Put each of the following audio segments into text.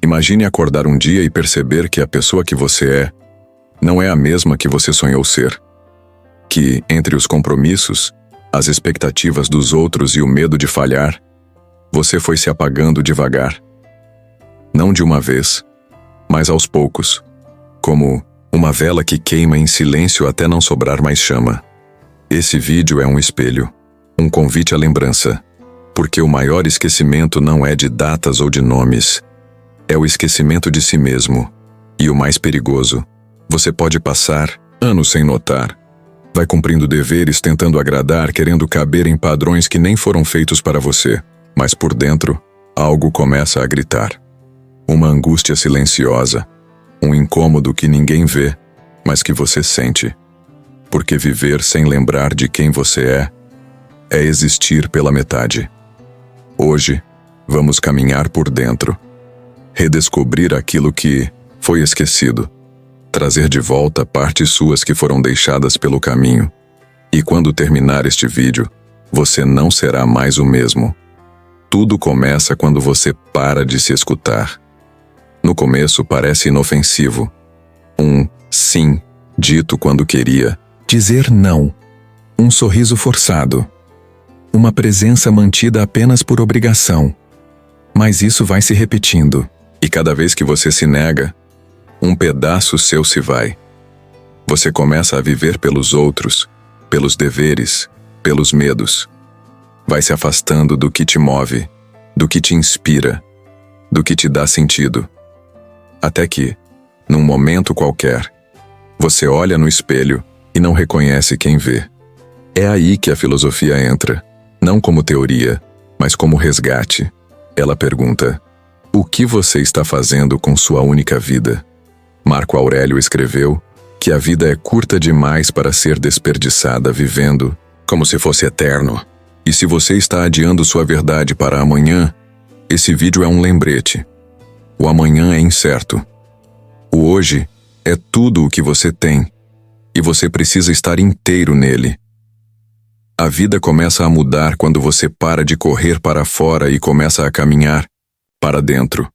Imagine acordar um dia e perceber que a pessoa que você é não é a mesma que você sonhou ser. Que, entre os compromissos, as expectativas dos outros e o medo de falhar, você foi se apagando devagar. Não de uma vez, mas aos poucos, como uma vela que queima em silêncio até não sobrar mais chama. Esse vídeo é um espelho, um convite à lembrança, porque o maior esquecimento não é de datas ou de nomes, é o esquecimento de si mesmo. E o mais perigoso, você pode passar anos sem notar. Vai cumprindo deveres, tentando agradar, querendo caber em padrões que nem foram feitos para você. Mas por dentro, algo começa a gritar. Uma angústia silenciosa, um incômodo que ninguém vê, mas que você sente. Porque viver sem lembrar de quem você é existir pela metade. Hoje, vamos caminhar por dentro. Redescobrir aquilo que foi esquecido. Trazer de volta partes suas que foram deixadas pelo caminho. E quando terminar este vídeo, você não será mais o mesmo. Tudo começa quando você para de se escutar. No começo parece inofensivo. Um sim, dito quando queria dizer não. Um sorriso forçado. Uma presença mantida apenas por obrigação. Mas isso vai se repetindo. E cada vez que você se nega, um pedaço seu se vai. Você começa a viver pelos outros, pelos deveres, pelos medos. Vai se afastando do que te move, do que te inspira, do que te dá sentido. Até que, num momento qualquer, você olha no espelho e não reconhece quem vê. É aí que a filosofia entra, não como teoria, mas como resgate. Ela pergunta: o que você está fazendo com sua única vida? Marco Aurélio escreveu que a vida é curta demais para ser desperdiçada vivendo como se fosse eterno. E se você está adiando sua verdade para amanhã, esse vídeo é um lembrete. O amanhã é incerto. O hoje é tudo o que você tem, e você precisa estar inteiro nele. A vida começa a mudar quando você para de correr para fora e começa a caminhar para dentro.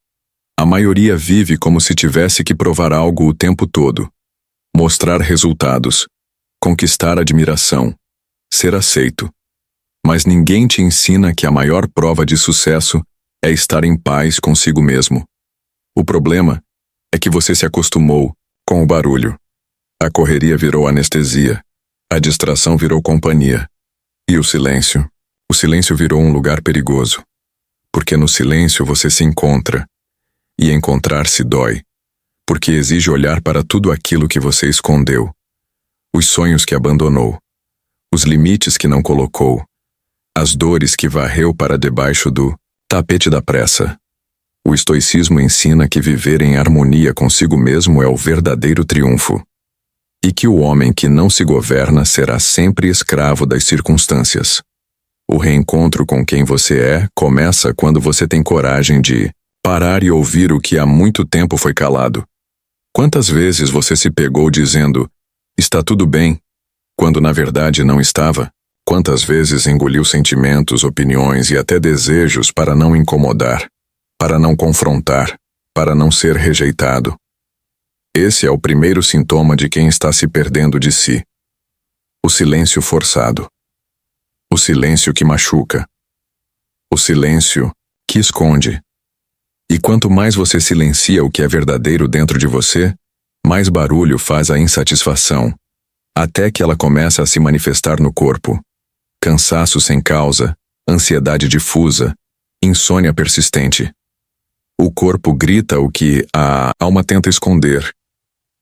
A maioria vive como se tivesse que provar algo o tempo todo. Mostrar resultados, conquistar admiração, ser aceito. Mas ninguém te ensina que a maior prova de sucesso é estar em paz consigo mesmo. O problema é que você se acostumou com o barulho. A correria virou anestesia, a distração virou companhia. E o silêncio virou um lugar perigoso. Porque no silêncio você se encontra. E encontrar-se dói, porque exige olhar para tudo aquilo que você escondeu. Os sonhos que abandonou, os limites que não colocou, as dores que varreu para debaixo do tapete da pressa. O estoicismo ensina que viver em harmonia consigo mesmo é o verdadeiro triunfo. E que o homem que não se governa será sempre escravo das circunstâncias. O reencontro com quem você é começa quando você tem coragem de parar e ouvir o que há muito tempo foi calado. Quantas vezes você se pegou dizendo, está tudo bem, quando na verdade não estava? Quantas vezes engoliu sentimentos, opiniões e até desejos para não incomodar, para não confrontar, para não ser rejeitado? Esse é o primeiro sintoma de quem está se perdendo de si. O silêncio forçado. O silêncio que machuca. O silêncio que esconde. E quanto mais você silencia o que é verdadeiro dentro de você, mais barulho faz a insatisfação, até que ela começa a se manifestar no corpo. Cansaço sem causa, ansiedade difusa, insônia persistente. O corpo grita o que a alma tenta esconder.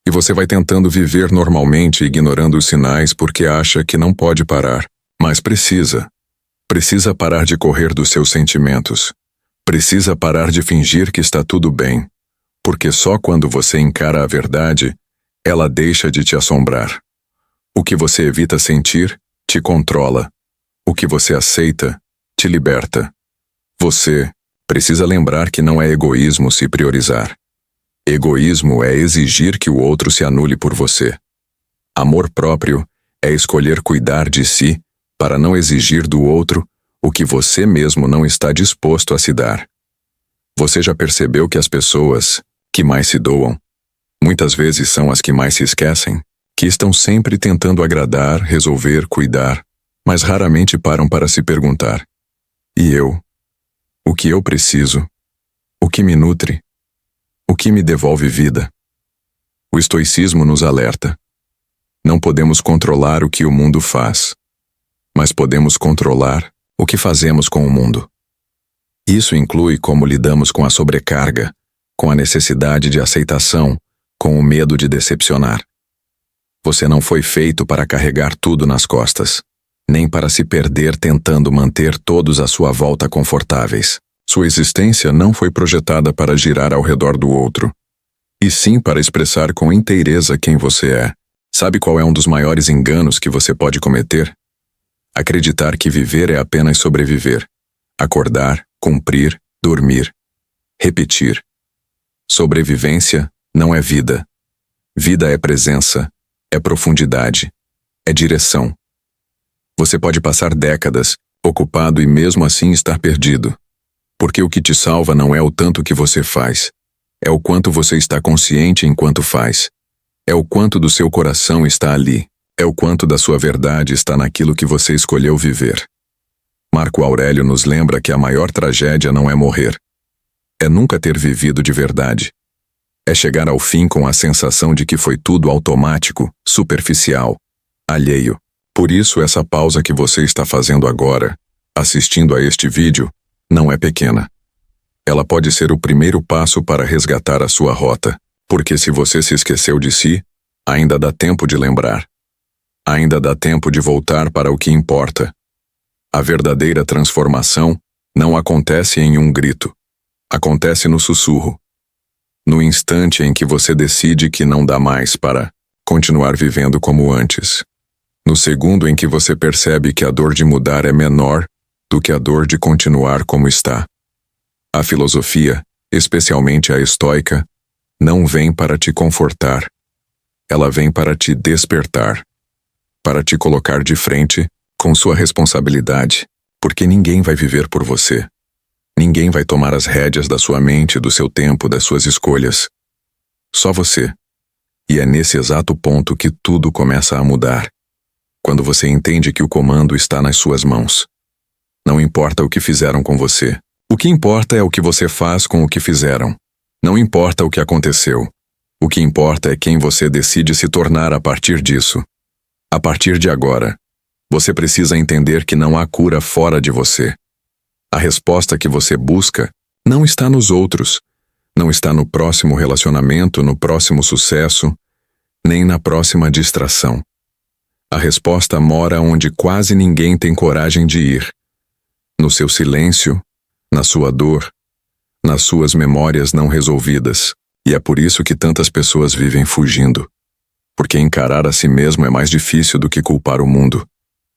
E você vai tentando viver normalmente, ignorando os sinais porque acha que não pode parar. Mas precisa. Precisa parar de correr dos seus sentimentos. Precisa parar de fingir que está tudo bem, porque só quando você encara a verdade, ela deixa de te assombrar. O que você evita sentir, te controla. O que você aceita, te liberta. Você precisa lembrar que não é egoísmo se priorizar. Egoísmo é exigir que o outro se anule por você. Amor próprio é escolher cuidar de si para não exigir do outro o que você mesmo não está disposto a se dar. Você já percebeu que as pessoas que mais se doam, muitas vezes são as que mais se esquecem? Que estão sempre tentando agradar, resolver, cuidar, mas raramente param para se perguntar: e eu? O que eu preciso? O que me nutre? O que me devolve vida? O estoicismo nos alerta. Não podemos controlar o que o mundo faz, mas podemos controlar o que fazemos com o mundo. Isso inclui como lidamos com a sobrecarga, com a necessidade de aceitação, com o medo de decepcionar. Você não foi feito para carregar tudo nas costas, nem para se perder tentando manter todos à sua volta confortáveis. Sua existência não foi projetada para girar ao redor do outro, e sim para expressar com inteireza quem você é. Sabe qual é um dos maiores enganos que você pode cometer? Acreditar que viver é apenas sobreviver. Acordar, cumprir, dormir, repetir. Sobrevivência não é vida. Vida é presença, é profundidade, é direção. Você pode passar décadas ocupado e mesmo assim estar perdido. Porque o que te salva não é o tanto que você faz, é o quanto você está consciente enquanto faz. É o quanto do seu coração está ali, é o quanto da sua verdade está naquilo que você escolheu viver. Marco Aurélio nos lembra que a maior tragédia não é morrer, é nunca ter vivido de verdade. É chegar ao fim com a sensação de que foi tudo automático, superficial, alheio. Por isso essa pausa que você está fazendo agora, assistindo a este vídeo, não é pequena. Ela pode ser o primeiro passo para resgatar a sua rota, porque se você se esqueceu de si, ainda dá tempo de lembrar. Ainda dá tempo de voltar para o que importa. A verdadeira transformação não acontece em um grito. Acontece no sussurro. No instante em que você decide que não dá mais para continuar vivendo como antes. No segundo em que você percebe que a dor de mudar é menor do que a dor de continuar como está. A filosofia, especialmente a estoica, não vem para te confortar. Ela vem para te despertar. Para te colocar de frente com sua responsabilidade, porque ninguém vai viver por você. Ninguém vai tomar as rédeas da sua mente, do seu tempo, das suas escolhas. Só você. E é nesse exato ponto que tudo começa a mudar. Quando você entende que o comando está nas suas mãos. Não importa o que fizeram com você. O que importa é o que você faz com o que fizeram. Não importa o que aconteceu. O que importa é quem você decide se tornar a partir disso. A partir de agora, você precisa entender que não há cura fora de você. A resposta que você busca não está nos outros, não está no próximo relacionamento, no próximo sucesso, nem na próxima distração. A resposta mora onde quase ninguém tem coragem de ir. No seu silêncio, na sua dor, nas suas memórias não resolvidas. E é por isso que tantas pessoas vivem fugindo. Porque encarar a si mesmo é mais difícil do que culpar o mundo.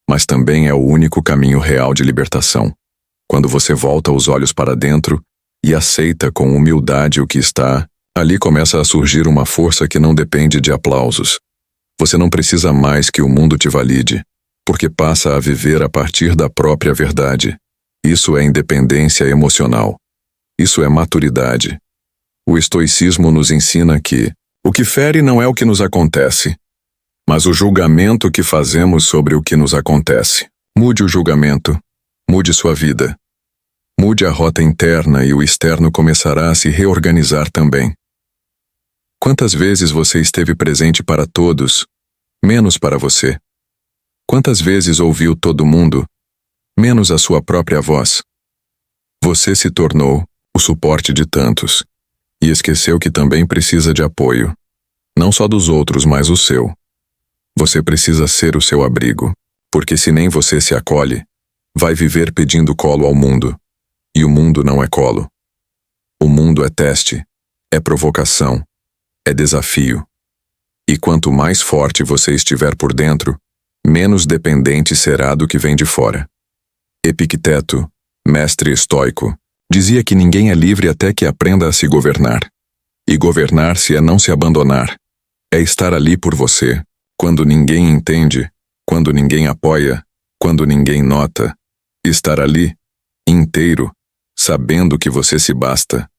Mas também é o único caminho real de libertação. Quando você volta os olhos para dentro e aceita com humildade o que está, ali começa a surgir uma força que não depende de aplausos. Você não precisa mais que o mundo te valide, porque passa a viver a partir da própria verdade. Isso é independência emocional. Isso é maturidade. O estoicismo nos ensina que o que fere não é o que nos acontece, mas o julgamento que fazemos sobre o que nos acontece. Mude o julgamento, mude sua vida. Mude a rota interna e o externo começará a se reorganizar também. Quantas vezes você esteve presente para todos, menos para você? Quantas vezes ouviu todo mundo, menos a sua própria voz? Você se tornou o suporte de tantos, e esqueceu que também precisa de apoio, não só dos outros, mas o seu. Você precisa ser o seu abrigo, porque se nem você se acolhe, vai viver pedindo colo ao mundo. E o mundo não é colo. O mundo é teste, é provocação, é desafio. E quanto mais forte você estiver por dentro, menos dependente será do que vem de fora. Epicteto, mestre estoico, dizia que ninguém é livre até que aprenda a se governar. E governar-se é não se abandonar. É estar ali por você, quando ninguém entende, quando ninguém apoia, quando ninguém nota. Estar ali, inteiro, sabendo que você se basta.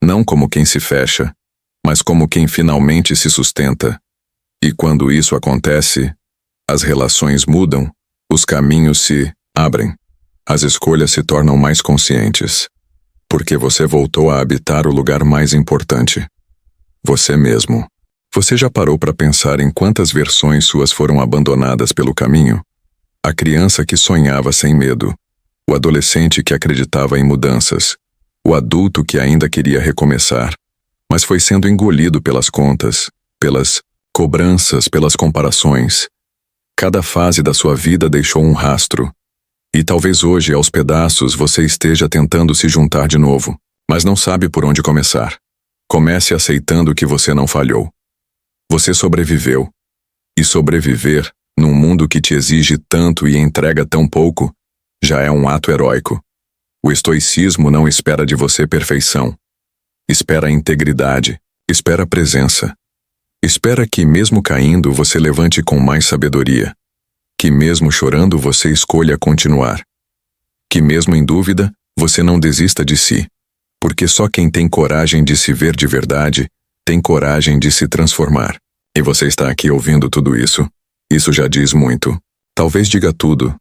Não como quem se fecha, mas como quem finalmente se sustenta. E quando isso acontece, as relações mudam, os caminhos se abrem, as escolhas se tornam mais conscientes. Porque você voltou a habitar o lugar mais importante. Você mesmo. Você já parou para pensar em quantas versões suas foram abandonadas pelo caminho? A criança que sonhava sem medo, o adolescente que acreditava em mudanças, o adulto que ainda queria recomeçar, mas foi sendo engolido pelas contas, pelas cobranças, pelas comparações. Cada fase da sua vida deixou um rastro. E talvez hoje, aos pedaços, você esteja tentando se juntar de novo, mas não sabe por onde começar. Comece aceitando que você não falhou. Você sobreviveu. E sobreviver, num mundo que te exige tanto e entrega tão pouco, já é um ato heróico. O estoicismo não espera de você perfeição. Espera integridade, espera presença. Espera que, mesmo caindo, você levante com mais sabedoria. Que mesmo chorando, você escolha continuar. Que mesmo em dúvida, você não desista de si. Porque só quem tem coragem de se ver de verdade, tem coragem de se transformar. E você está aqui ouvindo tudo isso? Isso já diz muito. Talvez diga tudo.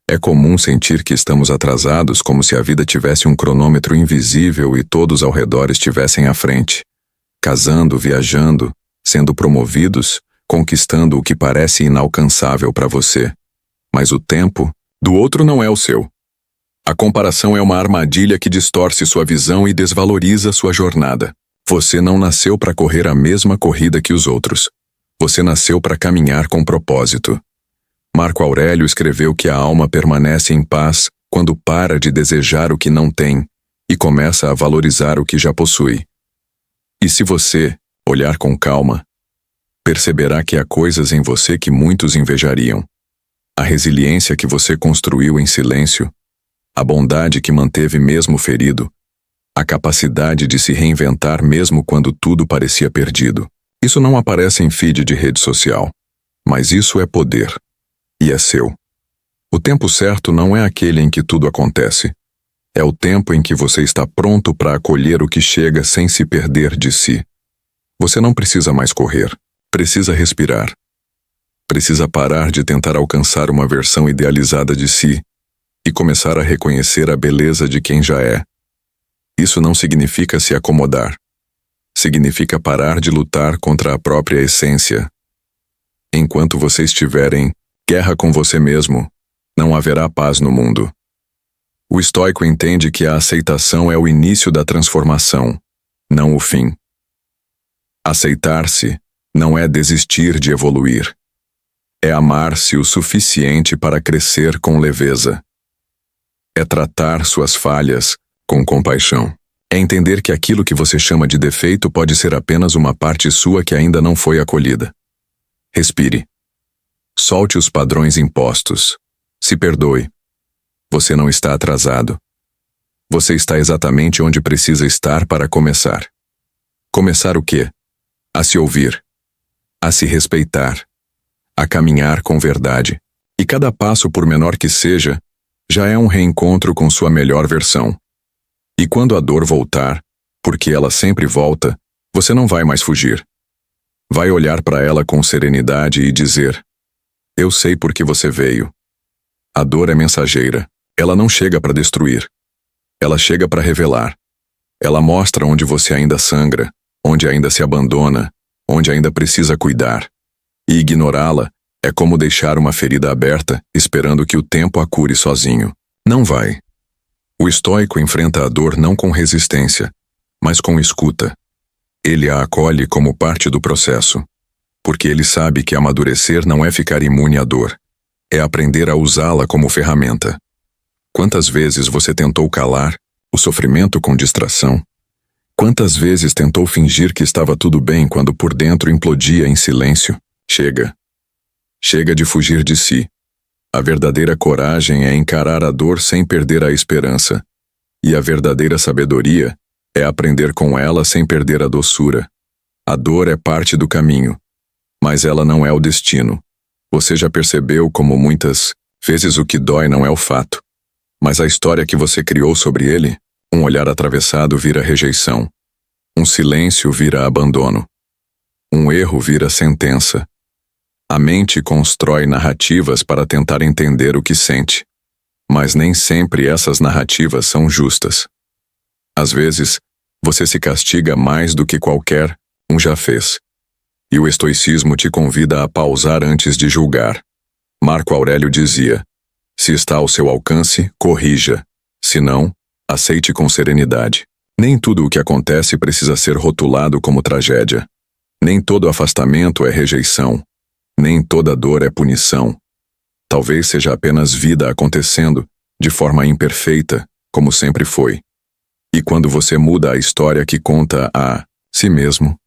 É comum sentir que estamos atrasados, como se a vida tivesse um cronômetro invisível e todos ao redor estivessem à frente. Casando, viajando, sendo promovidos, conquistando o que parece inalcançável para você. Mas o tempo do outro não é o seu. A comparação é uma armadilha que distorce sua visão e desvaloriza sua jornada. Você não nasceu para correr a mesma corrida que os outros. Você nasceu para caminhar com propósito. Marco Aurélio escreveu que a alma permanece em paz quando para de desejar o que não tem e começa a valorizar o que já possui. E se você olhar com calma, perceberá que há coisas em você que muitos invejariam. A resiliência que você construiu em silêncio, a bondade que manteve mesmo ferido, a capacidade de se reinventar mesmo quando tudo parecia perdido. Isso não aparece em feed de rede social, mas isso é poder, e é seu. O tempo certo não é aquele em que tudo acontece. É o tempo em que você está pronto para acolher o que chega sem se perder de si. Você não precisa mais correr, precisa respirar. Precisa parar de tentar alcançar uma versão idealizada de si e começar a reconhecer a beleza de quem já é. Isso não significa se acomodar. Significa parar de lutar contra a própria essência. Enquanto você estiver em guerra com você mesmo, não haverá paz no mundo. O estoico entende que a aceitação é o início da transformação, não o fim. Aceitar-se não é desistir de evoluir. É amar-se o suficiente para crescer com leveza. É tratar suas falhas com compaixão. É entender que aquilo que você chama de defeito pode ser apenas uma parte sua que ainda não foi acolhida. Respire. Solte os padrões impostos. Se perdoe. Você não está atrasado. Você está exatamente onde precisa estar para começar. Começar o quê? A se ouvir. A se respeitar. A caminhar com verdade. E cada passo, por menor que seja, já é um reencontro com sua melhor versão. E quando a dor voltar, porque ela sempre volta, você não vai mais fugir. Vai olhar para ela com serenidade e dizer: eu sei por que você veio. A dor é mensageira. Ela não chega para destruir. Ela chega para revelar. Ela mostra onde você ainda sangra, onde ainda se abandona, onde ainda precisa cuidar. E ignorá-la é como deixar uma ferida aberta, esperando que o tempo a cure sozinho. Não vai. O estoico enfrenta a dor não com resistência, mas com escuta. Ele a acolhe como parte do processo, porque ele sabe que amadurecer não é ficar imune à dor, é aprender a usá-la como ferramenta. Quantas vezes você tentou calar o sofrimento com distração? Quantas vezes tentou fingir que estava tudo bem quando por dentro implodia em silêncio? Chega. Chega de fugir de si. A verdadeira coragem é encarar a dor sem perder a esperança. E a verdadeira sabedoria é aprender com ela sem perder a doçura. A dor é parte do caminho, mas ela não é o destino. Você já percebeu como muitas vezes o que dói não é o fato, mas a história que você criou sobre ele? Um olhar atravessado vira rejeição. Um silêncio vira abandono. Um erro vira sentença. A mente constrói narrativas para tentar entender o que sente. Mas nem sempre essas narrativas são justas. Às vezes, você se castiga mais do que qualquer um já fez. E o estoicismo te convida a pausar antes de julgar. Marco Aurélio dizia: se está ao seu alcance, corrija. Se não, aceite com serenidade. Nem tudo o que acontece precisa ser rotulado como tragédia. Nem todo afastamento é rejeição. Nem toda dor é punição. Talvez seja apenas vida acontecendo, de forma imperfeita, como sempre foi. E quando você muda a história que conta a si mesmo,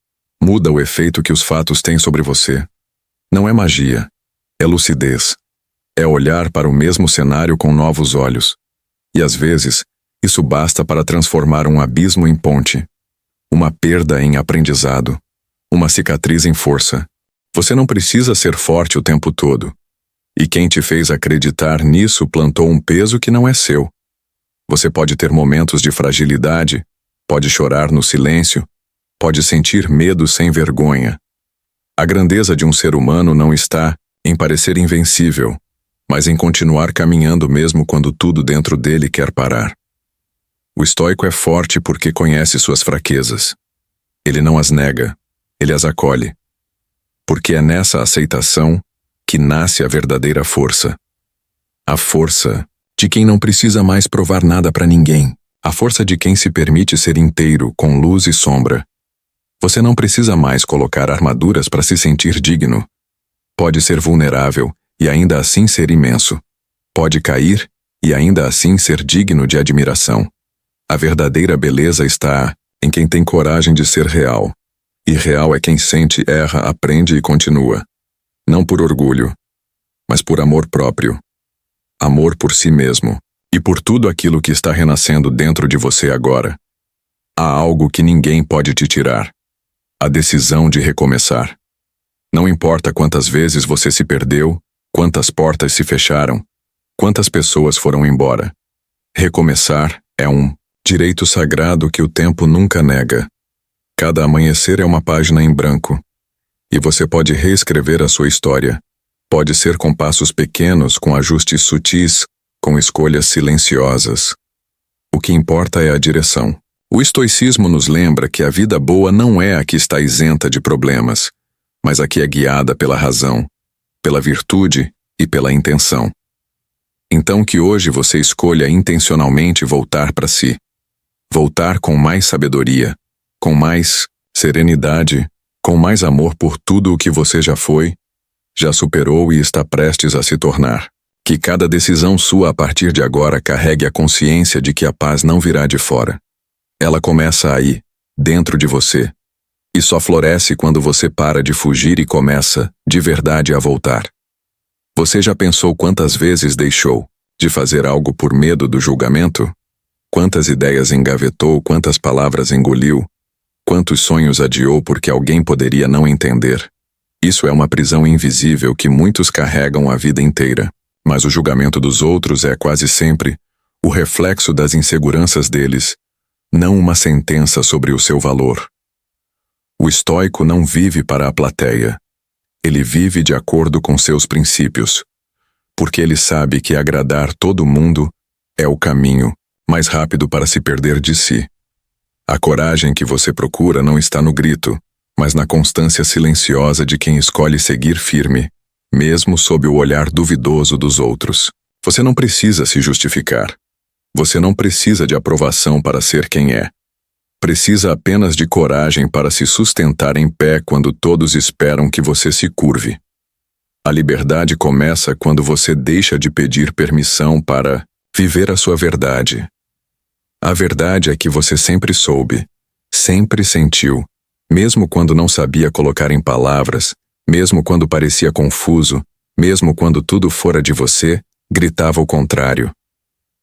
muda o efeito que os fatos têm sobre você. Não é magia, é lucidez. É olhar para o mesmo cenário com novos olhos. E às vezes, isso basta para transformar um abismo em ponte, uma perda em aprendizado, uma cicatriz em força. Você não precisa ser forte o tempo todo. E quem te fez acreditar nisso plantou um peso que não é seu. Você pode ter momentos de fragilidade, pode chorar no silêncio, pode sentir medo sem vergonha. A grandeza de um ser humano não está em parecer invencível, mas em continuar caminhando mesmo quando tudo dentro dele quer parar. O estoico é forte porque conhece suas fraquezas. Ele não as nega, ele as acolhe. Porque é nessa aceitação que nasce a verdadeira força. A força de quem não precisa mais provar nada para ninguém. A força de quem se permite ser inteiro, com luz e sombra. Você não precisa mais colocar armaduras para se sentir digno. Pode ser vulnerável e ainda assim ser imenso. Pode cair e ainda assim ser digno de admiração. A verdadeira beleza está em quem tem coragem de ser real. E real é quem sente, erra, aprende e continua. Não por orgulho, mas por amor próprio. Amor por si mesmo e por tudo aquilo que está renascendo dentro de você agora. Há algo que ninguém pode te tirar. A decisão de recomeçar. Não importa quantas vezes você se perdeu, quantas portas se fecharam, quantas pessoas foram embora. Recomeçar é um direito sagrado que o tempo nunca nega. Cada amanhecer é uma página em branco. E você pode reescrever a sua história. Pode ser com passos pequenos, com ajustes sutis, com escolhas silenciosas. O que importa é a direção. O estoicismo nos lembra que a vida boa não é a que está isenta de problemas, mas a que é guiada pela razão, pela virtude e pela intenção. Então que hoje você escolha intencionalmente voltar para si. Voltar com mais sabedoria, com mais serenidade, com mais amor por tudo o que você já foi, já superou e está prestes a se tornar. Que cada decisão sua a partir de agora carregue a consciência de que a paz não virá de fora. Ela começa aí, dentro de você. E só floresce quando você para de fugir e começa, de verdade, a voltar. Você já pensou quantas vezes deixou de fazer algo por medo do julgamento? Quantas ideias engavetou, quantas palavras engoliu? Quantos sonhos adiou porque alguém poderia não entender? Isso é uma prisão invisível que muitos carregam a vida inteira. Mas o julgamento dos outros é quase sempre o reflexo das inseguranças deles, não uma sentença sobre o seu valor. O estoico não vive para a plateia. Ele vive de acordo com seus princípios, porque ele sabe que agradar todo mundo é o caminho mais rápido para se perder de si. A coragem que você procura não está no grito, mas na constância silenciosa de quem escolhe seguir firme, mesmo sob o olhar duvidoso dos outros. Você não precisa se justificar. Você não precisa de aprovação para ser quem é. Precisa apenas de coragem para se sustentar em pé quando todos esperam que você se curve. A liberdade começa quando você deixa de pedir permissão para viver a sua verdade. A verdade é que você sempre soube, sempre sentiu, mesmo quando não sabia colocar em palavras, mesmo quando parecia confuso, mesmo quando tudo fora de você, gritava o contrário.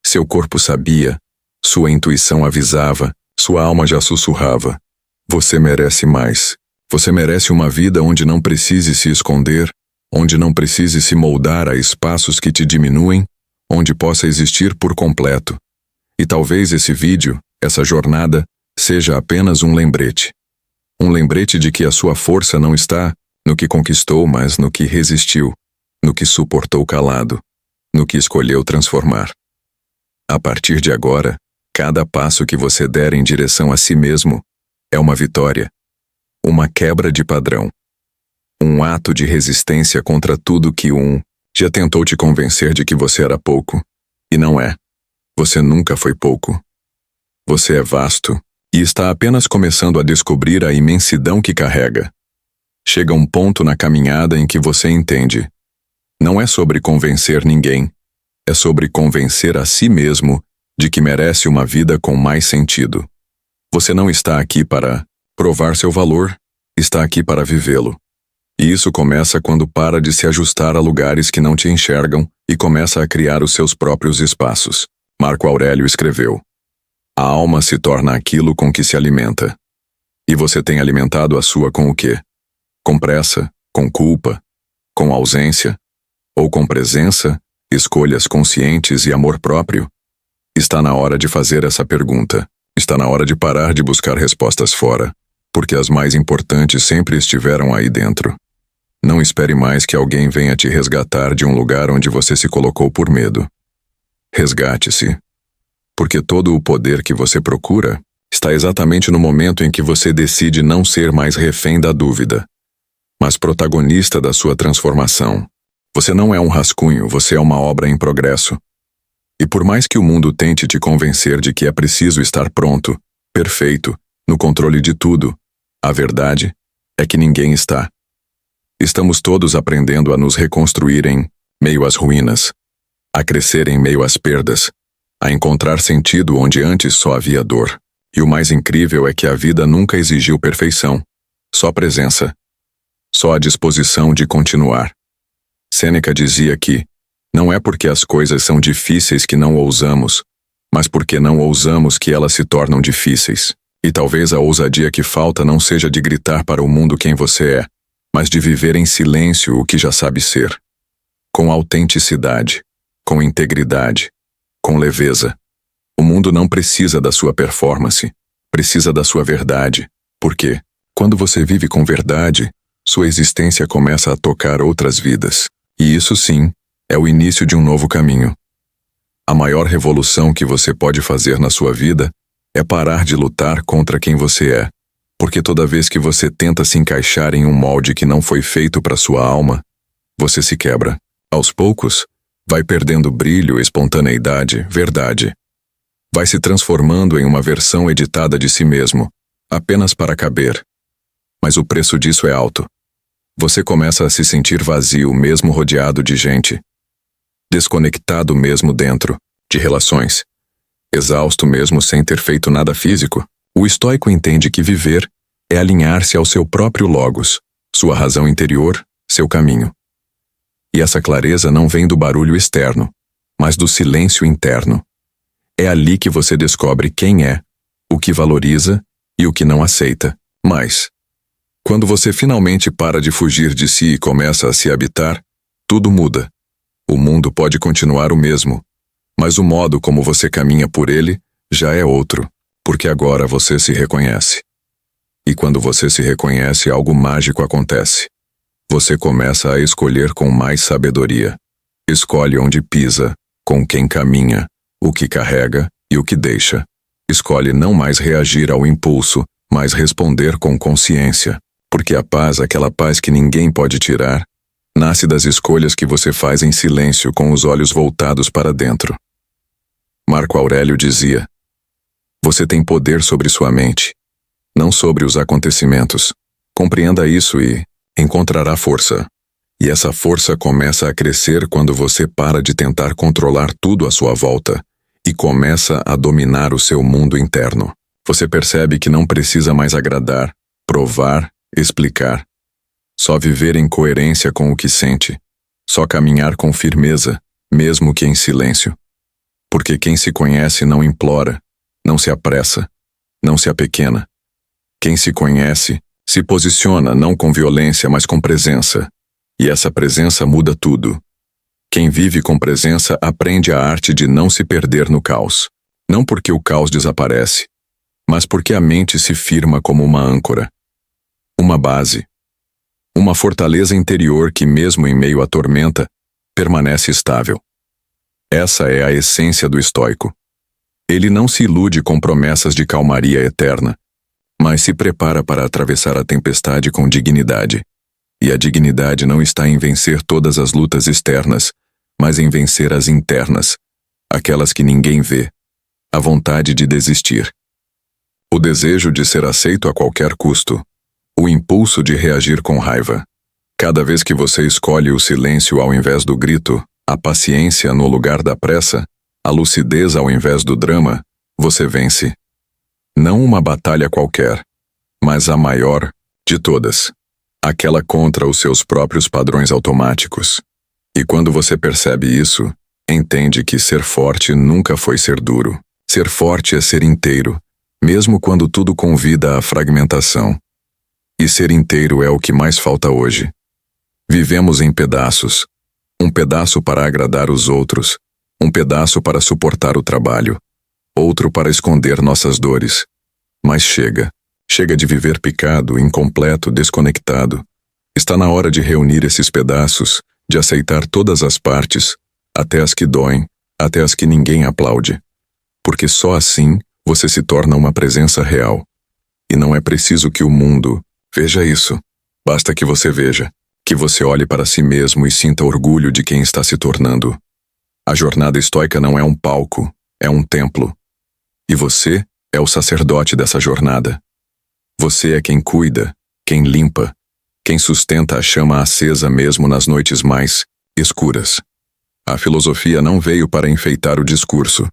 Seu corpo sabia, sua intuição avisava, sua alma já sussurrava. Você merece mais. Você merece uma vida onde não precise se esconder, onde não precise se moldar a espaços que te diminuem, onde possa existir por completo. E talvez esse vídeo essa jornada seja apenas um lembrete. Um lembrete de que a sua força não está no que conquistou, mas no que resistiu, no que suportou calado, no que escolheu transformar. A partir de agora, cada passo que você der em direção a si mesmo é uma vitória, uma quebra de padrão, um ato de resistência contra tudo que já tentou te convencer de que você era pouco, e não é. Você nunca foi pouco. Você é vasto e está apenas começando a descobrir a imensidão que carrega. Chega um ponto na caminhada em que você entende. Não é sobre convencer ninguém, é sobre convencer a si mesmo de que merece uma vida com mais sentido. Você não está aqui para provar seu valor, está aqui para vivê-lo. E isso começa quando para de se ajustar a lugares que não te enxergam e começa a criar os seus próprios espaços. Marco Aurélio escreveu: a alma se torna aquilo com que se alimenta. E você tem alimentado a sua com o quê? Com pressa? Com culpa? Com ausência? Ou com presença, escolhas conscientes e amor próprio? Está na hora de fazer essa pergunta. Está na hora de parar de buscar respostas fora, porque as mais importantes sempre estiveram aí dentro. Não espere mais que alguém venha te resgatar de um lugar onde você se colocou por medo. Resgate-se. Porque todo o poder que você procura está exatamente no momento em que você decide não ser mais refém da dúvida, mas protagonista da sua transformação. Você não é um rascunho, você é uma obra em progresso. E por mais que o mundo tente te convencer de que é preciso estar pronto, perfeito, no controle de tudo, a verdade é que ninguém está. Estamos todos aprendendo a nos reconstruir em meio às ruínas, a crescer em meio às perdas, a encontrar sentido onde antes só havia dor. E o mais incrível é que a vida nunca exigiu perfeição, só presença, só a disposição de continuar. Sêneca dizia que não é porque as coisas são difíceis que não ousamos, mas porque não ousamos que elas se tornam difíceis. E talvez a ousadia que falta não seja de gritar para o mundo quem você é, mas de viver em silêncio o que já sabe ser. Com autenticidade, com integridade, com leveza. O mundo não precisa da sua performance, precisa da sua verdade. Porque, quando você vive com verdade, sua existência começa a tocar outras vidas. E isso sim, é o início de um novo caminho. A maior revolução que você pode fazer na sua vida é parar de lutar contra quem você é. Porque toda vez que você tenta se encaixar em um molde que não foi feito para sua alma, você se quebra. Aos poucos, vai perdendo brilho, espontaneidade, verdade. Vai se transformando em uma versão editada de si mesmo, apenas para caber. Mas o preço disso é alto. Você começa a se sentir vazio mesmo rodeado de gente. Desconectado mesmo dentro de relações. Exausto mesmo sem ter feito nada físico. O estoico entende que viver é alinhar-se ao seu próprio logos, sua razão interior, seu caminho. E essa clareza não vem do barulho externo, mas do silêncio interno. É ali que você descobre quem é, o que valoriza e o que não aceita. Mas, quando você finalmente para de fugir de si e começa a se habitar, tudo muda. O mundo pode continuar o mesmo, mas o modo como você caminha por ele já é outro, porque agora você se reconhece. E quando você se reconhece, algo mágico acontece. Você começa a escolher com mais sabedoria. Escolhe onde pisa, com quem caminha, o que carrega e o que deixa. Escolhe não mais reagir ao impulso, mas responder com consciência. Porque a paz, aquela paz que ninguém pode tirar, nasce das escolhas que você faz em silêncio com os olhos voltados para dentro. Marco Aurélio dizia: você tem poder sobre sua mente, não sobre os acontecimentos. Compreenda isso e encontrará força. E essa força começa a crescer quando você para de tentar controlar tudo à sua volta e começa a dominar o seu mundo interno. Você percebe que não precisa mais agradar, provar, explicar. Só viver em coerência com o que sente. Só caminhar com firmeza, mesmo que em silêncio. Porque quem se conhece não implora, não se apressa, não se apequena. Quem se conhece se posiciona não com violência, mas com presença. E essa presença muda tudo. Quem vive com presença aprende a arte de não se perder no caos. Não porque o caos desaparece, mas porque a mente se firma como uma âncora, uma base, uma fortaleza interior que, mesmo em meio à tormenta, permanece estável. Essa é a essência do estoico. Ele não se ilude com promessas de calmaria eterna, mas se prepara para atravessar a tempestade com dignidade. E a dignidade não está em vencer todas as lutas externas, mas em vencer as internas, aquelas que ninguém vê, a vontade de desistir, o desejo de ser aceito a qualquer custo, o impulso de reagir com raiva. Cada vez que você escolhe o silêncio ao invés do grito, a paciência no lugar da pressa, a lucidez ao invés do drama, você vence. Não uma batalha qualquer, mas a maior de todas, aquela contra os seus próprios padrões automáticos. E quando você percebe isso, entende que ser forte nunca foi ser duro. Ser forte é ser inteiro, mesmo quando tudo convida à fragmentação. E ser inteiro é o que mais falta hoje. Vivemos em pedaços. Um pedaço para agradar os outros, um pedaço para suportar o trabalho, outro para esconder nossas dores. Mas chega. Chega de viver picado, incompleto, desconectado. Está na hora de reunir esses pedaços, de aceitar todas as partes, até as que doem, até as que ninguém aplaude. Porque só assim você se torna uma presença real. E não é preciso que o mundo veja isso. Basta que você veja, que você olhe para si mesmo e sinta orgulho de quem está se tornando. A jornada estoica não é um palco, é um templo. E você é o sacerdote dessa jornada. Você é quem cuida, quem limpa, quem sustenta a chama acesa mesmo nas noites mais escuras. A filosofia não veio para enfeitar o discurso,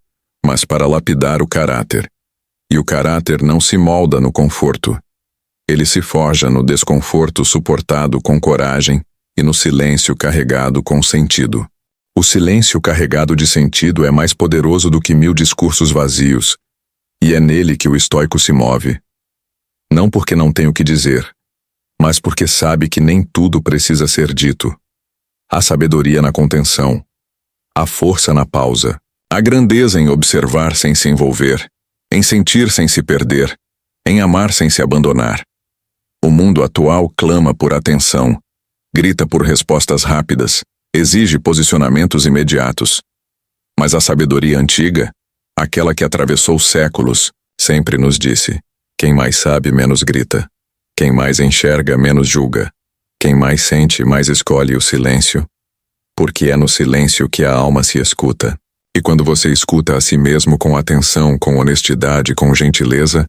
mas para lapidar o caráter. E o caráter não se molda no conforto. Ele se forja no desconforto suportado com coragem e no silêncio carregado com sentido. O silêncio carregado de sentido é mais poderoso do que 1000 discursos vazios, e é nele que o estoico se move. Não porque não tem o que dizer, mas porque sabe que nem tudo precisa ser dito. Há sabedoria na contenção, há força na pausa, há grandeza em observar sem se envolver, em sentir sem se perder, em amar sem se abandonar. O mundo atual clama por atenção, grita por respostas rápidas, exige posicionamentos imediatos. Mas a sabedoria antiga, aquela que atravessou séculos, sempre nos disse: quem mais sabe, menos grita. Quem mais enxerga, menos julga. Quem mais sente, mais escolhe o silêncio. Porque é no silêncio que a alma se escuta. E quando você escuta a si mesmo com atenção, com honestidade, com gentileza,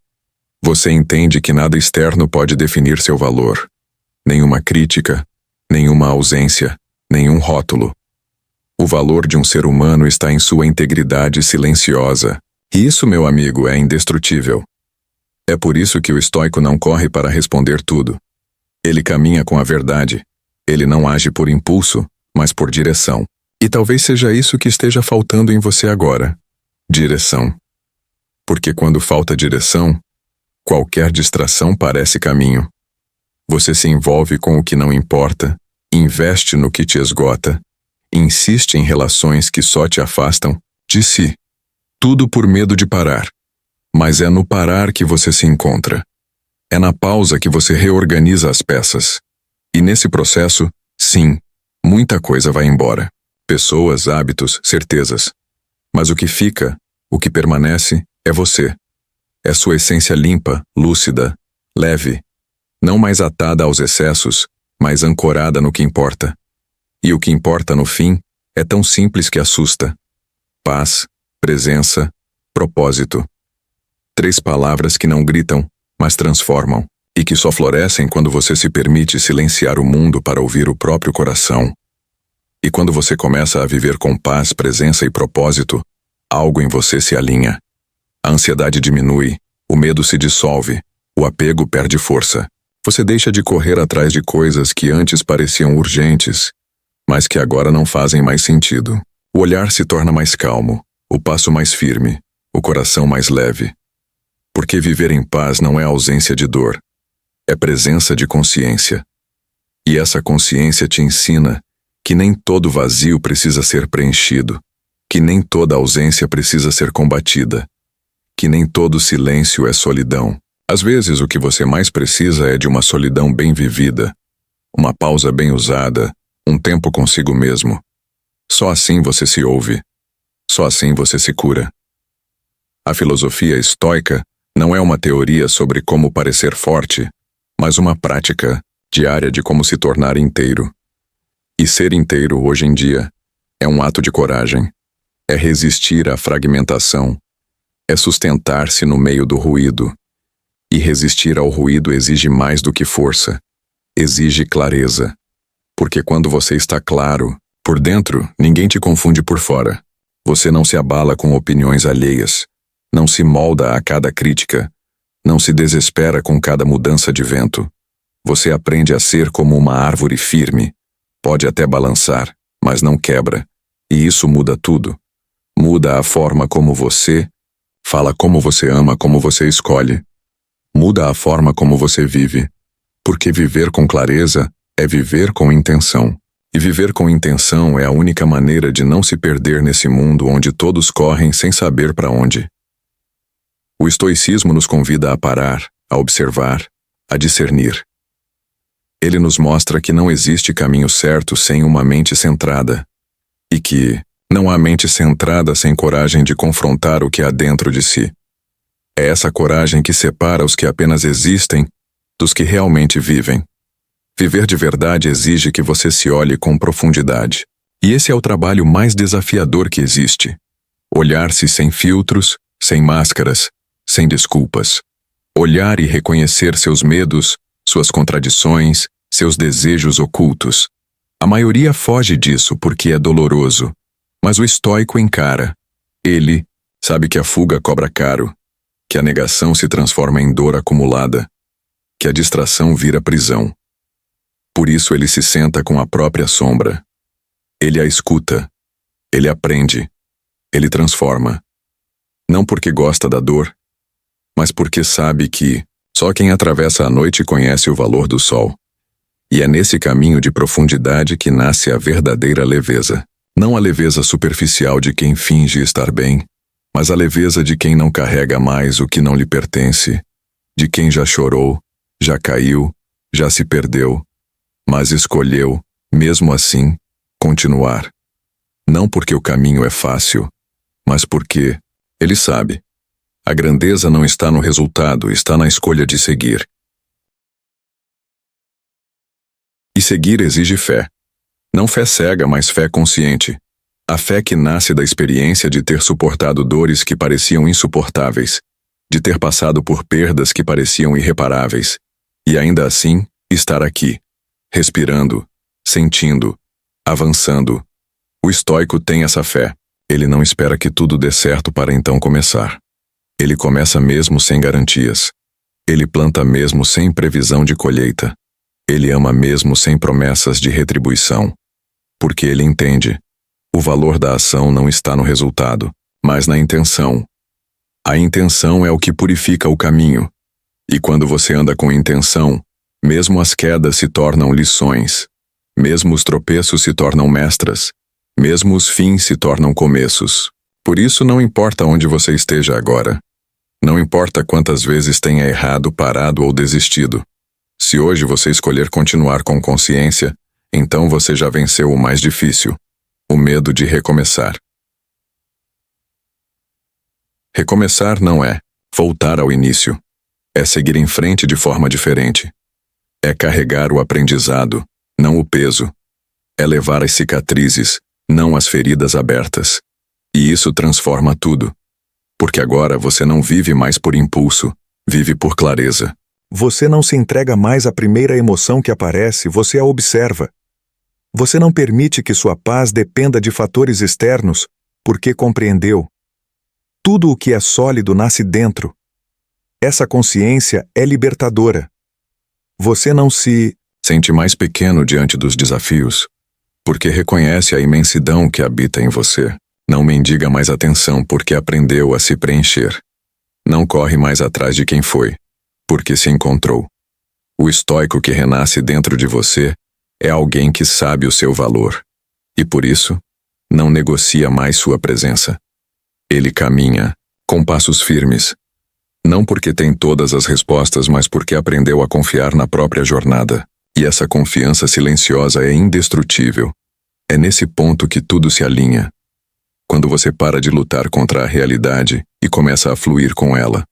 você entende que nada externo pode definir seu valor. Nenhuma crítica, nenhuma ausência, nenhum rótulo. O valor de um ser humano está em sua integridade silenciosa. E isso, meu amigo, é indestrutível. É por isso que o estoico não corre para responder tudo. Ele caminha com a verdade. Ele não age por impulso, mas por direção. E talvez seja isso que esteja faltando em você agora. Direção. Porque quando falta direção, qualquer distração parece caminho. Você se envolve com o que não importa, investe no que te esgota, insiste em relações que só te afastam de si. Tudo por medo de parar. Mas é no parar que você se encontra. É na pausa que você reorganiza as peças. E nesse processo, sim, muita coisa vai embora. Pessoas, hábitos, certezas. Mas o que fica, o que permanece, é você. É sua essência limpa, lúcida, leve, não mais atada aos excessos, mas ancorada no que importa. E o que importa no fim é tão simples que assusta. Paz, presença, propósito. 3 palavras que não gritam, mas transformam, e que só florescem quando você se permite silenciar o mundo para ouvir o próprio coração. E quando você começa a viver com paz, presença e propósito, algo em você se alinha. A ansiedade diminui, o medo se dissolve, o apego perde força. Você deixa de correr atrás de coisas que antes pareciam urgentes, mas que agora não fazem mais sentido. O olhar se torna mais calmo, o passo mais firme, o coração mais leve. Porque viver em paz não é ausência de dor, é presença de consciência. E essa consciência te ensina que nem todo vazio precisa ser preenchido, que nem toda ausência precisa ser combatida, que nem todo silêncio é solidão. Às vezes o que você mais precisa é de uma solidão bem vivida, uma pausa bem usada, um tempo consigo mesmo. Só assim você se ouve. Só assim você se cura. A filosofia estoica não é uma teoria sobre como parecer forte, mas uma prática diária de como se tornar inteiro. E ser inteiro, hoje em dia, é um ato de coragem. É resistir à fragmentação. É sustentar-se no meio do ruído. E resistir ao ruído exige mais do que força. Exige clareza. Porque quando você está claro, por dentro, ninguém te confunde por fora. Você não se abala com opiniões alheias. Não se molda a cada crítica. Não se desespera com cada mudança de vento. Você aprende a ser como uma árvore firme. Pode até balançar, mas não quebra. E isso muda tudo. Muda a forma como você fala, como você ama, como você escolhe. Muda a forma como você vive. Porque viver com clareza é viver com intenção. E viver com intenção é a única maneira de não se perder nesse mundo onde todos correm sem saber para onde. O estoicismo nos convida a parar, a observar, a discernir. Ele nos mostra que não existe caminho certo sem uma mente centrada. E que não há mente centrada sem coragem de confrontar o que há dentro de si. É essa coragem que separa os que apenas existem dos que realmente vivem. Viver de verdade exige que você se olhe com profundidade. E esse é o trabalho mais desafiador que existe. Olhar-se sem filtros, sem máscaras, sem desculpas. Olhar e reconhecer seus medos, suas contradições, seus desejos ocultos. A maioria foge disso porque é doloroso, mas o estoico encara. Ele sabe que a fuga cobra caro, que a negação se transforma em dor acumulada, que a distração vira prisão. Por isso ele se senta com a própria sombra. Ele a escuta. Ele aprende. Ele transforma. Não porque gosta da dor, mas porque sabe que só quem atravessa a noite conhece o valor do sol. E é nesse caminho de profundidade que nasce a verdadeira leveza. Não a leveza superficial de quem finge estar bem, mas a leveza de quem não carrega mais o que não lhe pertence, de quem já chorou, já caiu, já se perdeu, mas escolheu, mesmo assim, continuar. Não porque o caminho é fácil, mas porque ele sabe. A grandeza não está no resultado, está na escolha de seguir. E seguir exige fé. Não fé cega, mas fé consciente. A fé que nasce da experiência de ter suportado dores que pareciam insuportáveis, de ter passado por perdas que pareciam irreparáveis, e ainda assim, estar aqui, respirando, sentindo, avançando. O estoico tem essa fé. Ele não espera que tudo dê certo para então começar. Ele começa mesmo sem garantias. Ele planta mesmo sem previsão de colheita. Ele ama mesmo sem promessas de retribuição. Porque ele entende. O valor da ação não está no resultado, mas na intenção. A intenção é o que purifica o caminho. E quando você anda com intenção, mesmo as quedas se tornam lições. Mesmo os tropeços se tornam mestras. Mesmo os fins se tornam começos. Por isso não importa onde você esteja agora. Não importa quantas vezes tenha errado, parado ou desistido. Se hoje você escolher continuar com consciência, então você já venceu o mais difícil, o medo de recomeçar. Recomeçar não é voltar ao início. É seguir em frente de forma diferente. É carregar o aprendizado, não o peso. É levar as cicatrizes, não as feridas abertas. E isso transforma tudo. Porque agora você não vive mais por impulso, vive por clareza. Você não se entrega mais à primeira emoção que aparece, você a observa. Você não permite que sua paz dependa de fatores externos, porque compreendeu. Tudo o que é sólido nasce dentro. Essa consciência é libertadora. Você não se sente mais pequeno diante dos desafios, porque reconhece a imensidão que habita em você. Não mendiga mais atenção porque aprendeu a se preencher. Não corre mais atrás de quem foi, porque se encontrou. O estoico que renasce dentro de você é alguém que sabe o seu valor, e por isso, não negocia mais sua presença. Ele caminha, Com passos firmes. Não porque tem todas as respostas, mas porque aprendeu a confiar na própria jornada. E essa confiança silenciosa é indestrutível. É nesse ponto que tudo se alinha. Quando você para de lutar contra a realidade e começa a fluir com ela.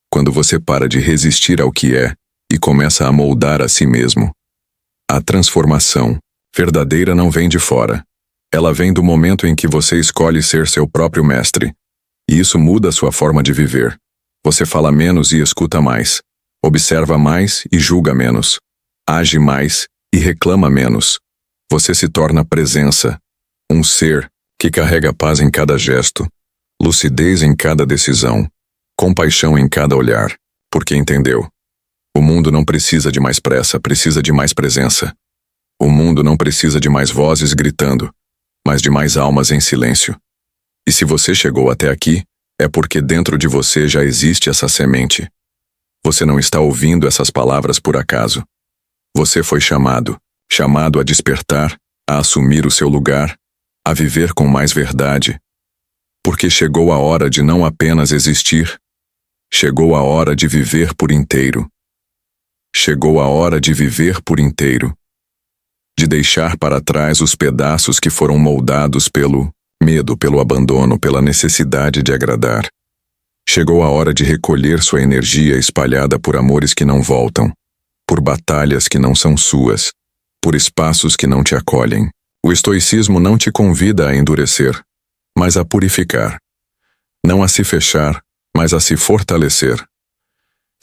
Quando você para de resistir ao que é e começa a moldar a si mesmo. A transformação verdadeira não vem de fora. Ela vem do momento em que você escolhe ser seu próprio mestre. E isso muda a sua forma de viver. Você fala menos e escuta mais. Observa mais e julga menos. Age mais e reclama menos. Você se torna presença. Um ser que carrega paz em cada gesto, lucidez em cada decisão, compaixão em cada olhar, porque entendeu. O mundo não precisa de mais pressa, precisa de mais presença. O mundo não precisa de mais vozes gritando, mas de mais almas em silêncio. E se você chegou até aqui, é porque dentro de você já existe essa semente. Você não está ouvindo essas palavras por acaso. Você foi chamado a despertar, a assumir o seu lugar, a viver com mais verdade. Porque chegou a hora de não apenas existir, chegou a hora de viver por inteiro. Chegou a hora de viver por inteiro. De deixar para trás os pedaços que foram moldados pelo medo, pelo abandono, pela necessidade de agradar. Chegou a hora de recolher sua energia espalhada por amores que não voltam, por batalhas que não são suas, por espaços que não te acolhem. O estoicismo não te convida a endurecer, mas a purificar. Não a se fechar, mas a se fortalecer.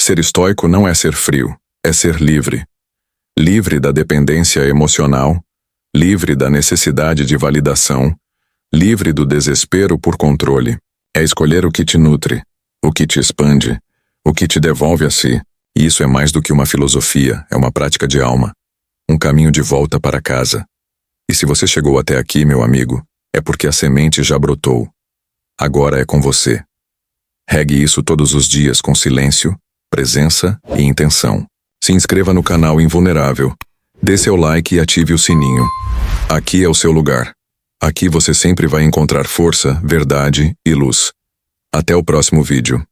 Ser estoico não é ser frio, é ser livre. Livre da dependência emocional, livre da necessidade de validação, livre do desespero por controle. É escolher o que te nutre, o que te expande, o que te devolve a si. E isso é mais do que uma filosofia, é uma prática de alma. Um caminho de volta para casa. E se você chegou até aqui, meu amigo, é porque a semente já brotou. Agora é com você. Regue isso todos os dias com silêncio, presença e intenção. Se inscreva no canal Invulnerável, dê seu like e ative o sininho. Aqui é o seu lugar. Aqui você sempre vai encontrar força, verdade e luz. Até o próximo vídeo.